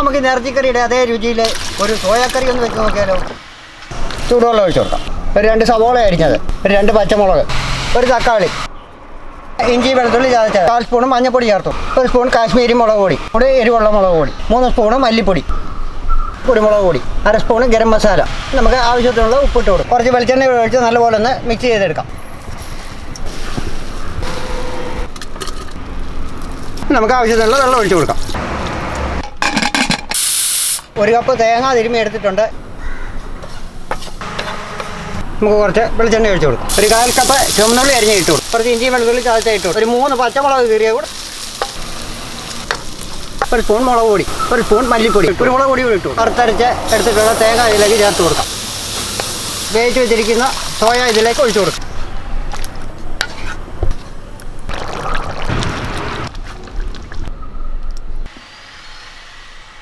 നമുക്ക് ഇറച്ചിക്കറിയുടെ അതേ രുചിയിൽ ഒരു സോയാക്കറി ഒന്ന് വെച്ച് നോക്കിയാലോ. ചൂടുവെള്ളം ഒഴിച്ചു കൊടുക്കാം. ഒരു 2 സവോള അരിഞ്ഞത്, ഒരു 2 പച്ചമുളക്, ഒരു തക്കാളി, ഇഞ്ചി വെളുത്തുള്ളി ചതച്ച, 1/4 സ്പൂൺ മഞ്ഞൾപ്പൊടി ചേർത്തു, 1 സ്പൂൺ കാശ്മീരി മുളക് പൊടി, ഒരു എരിവുള്ള മുളക് പൊടി, 3 സ്പൂൺ മല്ലിപ്പൊടി, കുരുമുളക് പൊടി, 1/2 സ്പൂൺ ഗരം മസാല. നമുക്ക് ആവശ്യത്തിനുള്ള ഉപ്പിട്ട് കൊടുക്കും. കുറച്ച് വെളിച്ചെണ്ണ ഒഴിച്ച് നല്ലപോലെ ഒന്ന് മിക്സ് ചെയ്തെടുക്കാം. നമുക്ക് ആവശ്യത്തിനുള്ള വെള്ളം ഒഴിച്ചു കൊടുക്കാം. 1 കപ്പ് തേങ്ങ തിരുമ്മി എടുത്തിട്ടുണ്ട്. നമുക്ക് കുറച്ച് വെളിച്ചെണ്ണ ഒഴിച്ചു കൊടുക്കും. ഒരു 1/4 കപ്പ് ചുവന്നുള്ളി അരിഞ്ഞ് ഇട്ട് കൊടുക്കും. കുറച്ച് ഇഞ്ചി വെളുത്തുള്ളി ചതച്ച ഇട്ട് കൊടുക്കും. ഒരു 3 പച്ചമുളക് കീറിയ കൂടെ, 1 സ്പൂൺ മുളക് പൊടി, 1 സ്പൂൺ മല്ലിപ്പൊടി, കുരുമുളക് പൊടി ഇട്ടു. വറുത്തരച്ച് എടുത്തിട്ടുള്ള തേങ്ങ ഇതിലേക്ക് ചേർത്ത് കൊടുക്കാം. വേവിച്ച് വെച്ചിരിക്കുന്ന സോയ ഇതിലേക്ക് ഒഴിച്ചു കൊടുക്കും.